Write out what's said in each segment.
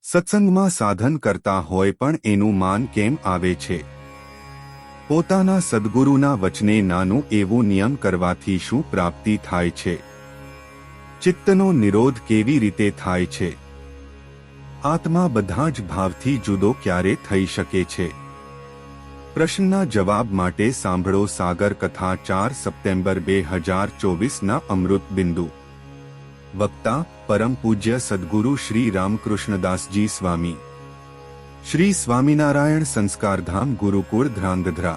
સત્સંગમાં સાધન કરતા હોય પણ એનું માન કેમ આવે છે? પોતાના સદ્ગુરુના વચને નાનું એવું નિયમ કરવાથી શું પ્રાપ્તિ થાય છે? ચિત્તનો નિરોધ કેવી રીતે થાય છે? આત્મા બધા જ ભાવથી જુદો ક્યારે થઈ શકે છે? પ્રશ્નના જવાબ માટે સાંભળો સાગર કથા 4 સપ્ટેમ્બર 2024ના અમૃત બિંદુ. વક્તા પરમ પૂજ્ય સદ્ગુરુ શ્રી રામકૃષ્ણદાસજી સ્વામી. શ્રી સ્વામિનારાયણ સંસ્કારધામ ગુરુકુળ ધ્રાંગધ્રા.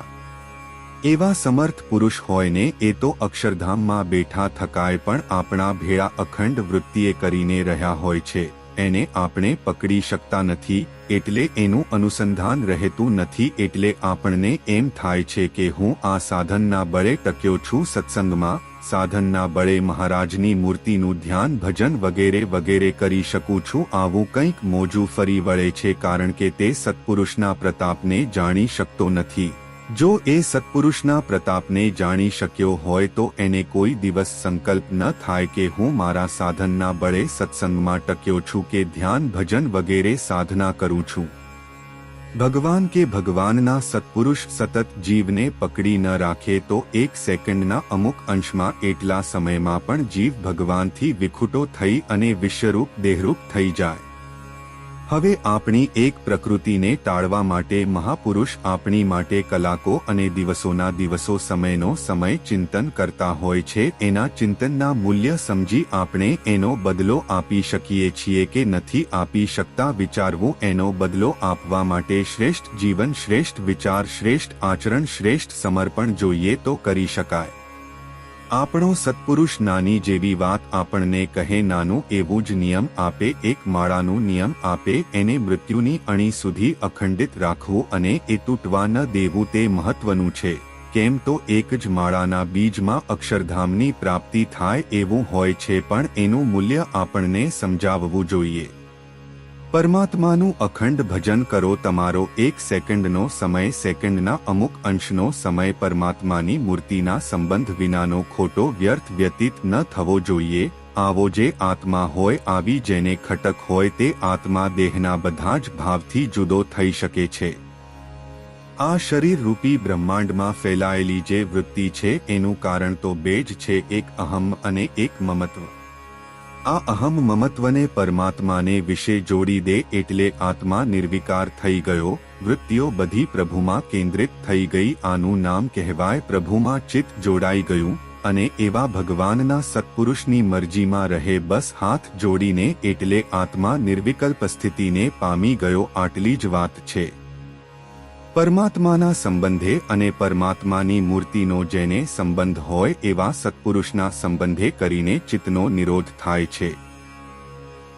એવા સમર્થ પુરુષ હોય ને એ તો અક્ષરધામમાં બેઠા થકાય પણ આપણા ભેળા અખંડ વૃત્તિએ કરીને રહ્યા હોય છે. એને આપણે પકડી શકતા નથી, એટલે એનું અનુસંધાન રહેતું નથી. એટલે આપણને એમ થાય છે કે હું આ સાધનના બળે ટક્યો છું સત્સંગમાં, સાધનના બળે મહારાજની મૂર્તિનું ધ્યાન ભજન વગેરે વગેરે કરી શકું છું. આવું કંઈક મોજું ફરી વળે છે, કારણ કે તે સત્પુરુષના પ્રતાપને જાણી શકતો નથી. જો એ સત્પુરુષના પ્રતાપને જાણી શક્યો હોય તો એને કોઈ દિવસ સંકલ્પ ન થાય કે હું મારા સાધનના બળે સત્સંગમાં ટક્યો છું કે ધ્યાન ભજન વગેરે સાધના કરું છું. ભગવાન કે ભગવાનના સત્પુરુષ સતત જીવને પકડી ન રાખે તો એક સેકન્ડના અમુક અંશમાં એટલા સમયમાં પણ જીવ ભગવાનથી વિખૂટો થઈ અને વિશ્વરૂપ દેહરૂપ થઈ જાય. હવે આપણી એક પ્રકૃતિને ટાળવા માટે મહાપુરુષ આપણી માટે કલાકો અને દિવસોના દિવસો સમયનો સમય ચિંતન કરતા હોય છે. એના ચિંતનના મૂલ્ય સમજી આપણે એનો બદલો આપી શકીએ છીએ કે નથી આપી શકતા વિચારવું. એનો બદલો આપવા માટે શ્રેષ્ઠ જીવન, શ્રેષ્ઠ વિચાર, શ્રેષ્ઠ આચરણ, શ્રેષ્ઠ સમર્પણ જોઈએ તો કરી શકાય. આપણો સત્પુરુષ નાની જેવી વાત આપણને કહે, નાનું એવું જ નિયમ આપે, એક માળાનું નિયમ આપે, એને મૃત્યુની અણી સુધી અખંડિત રાખવું અને એ તૂટવા ન દેવું તે મહત્વનું છે. કેમ તો એક જ માળાના બીજમાં અક્ષરધામની પ્રાપ્તિ થાય એવું હોય છે, પણ એનું મૂલ્ય આપણને સમજાવવું જોઈએ. પરમાત્માનું અખંડ ભજન કરો. તમારો એક સેકન્ડનો સમય, સેકન્ડના અમુક અંશનો સમય પરમાત્માની મૂર્તિના સંબંધ વિનાનો ખોટો વ્યર્થ વ્યતીત ન થવો જોઈએ. આવો જે આત્મા હોય, આવી જેને ખટક હોય, તે આત્મા દેહના બધા જ ભાવથી જુદો થઈ શકે છે. આ શરીર રૂપી બ્રહ્માંડમાં ફેલાયેલી જે વૃત્તિ છે એનું કારણ તો બે જ છે, એક અહમ અને એક મમત્વ. આ અહમ મમત્વને પરમાત્માને વિશે જોડી દે એટલે આત્મા નિર્વિકાર થઈ ગયો, વૃત્તિઓ બધી પ્રભુમાં કેન્દ્રિત થઈ ગઈ. આનું નામ કહેવાય પ્રભુમાં ચિત્ત જોડાઈ ગયું. અને એવા ભગવાનના સત્પુરુષની મરજીમાં રહે બસ હાથ જોડીને, એટલે આત્મા નિર્વિકલ્પ સ્થિતિને પામી ગયો. આટલી જ વાત છે. પરમાત્માના સંબંધે અને પરમાત્માની મૂર્તિનો જેને સંબંધ હોય એવા સત્પુરુષના સંબંધે કરીને ચિત્તનો નિરોધ થાય છે.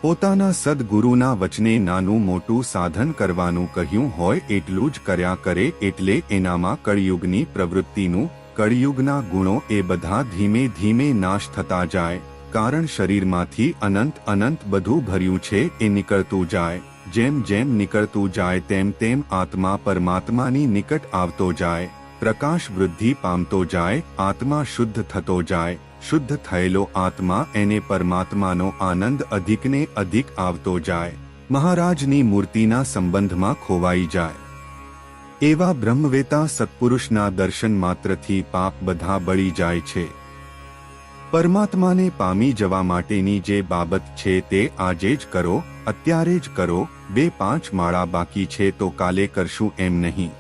પોતાના સદ્ગુરુના વચને નાનું મોટું સાધન કરવાનું કહ્યું હોય એટલું જ કર્યા કરે, એટલે એનામાં કળિયુગની પ્રવૃત્તિનું, કળિયુગના ગુણો એ બધા ધીમે ધીમે નાશ થતા જાય. કારણ શરીરમાંથી અનંત અનંત બધું ભર્યું છે એ નીકળતું જાય. જેમ જેમ નીકળતું જાય તેમ તેમ આત્મા પરમાત્માની નિકટ આવતો જાય, પ્રકાશ વૃદ્ધિ પામતો જાય, આત્મા શુદ્ધ થતો જાય. શુદ્ધ થયેલો આત્મા એને પરમાત્માનો આનંદ અધિકને અધિક આવતો જાય, મહારાજની મૂર્તિના સંબંધમાં ખોવાઈ જાય. એવા બ્રહ્મવેતા સત્પુરુષના દર્શન માત્રથી પાપ બધા બળી જાય છે. પરમાત્માને પામી જવા માટેની જે બાબત છે તે આજે જ કરો, અત્યારે જ કરો. 2-5 માળા બાકી છે તો કાલે કરશું એમ નહીં.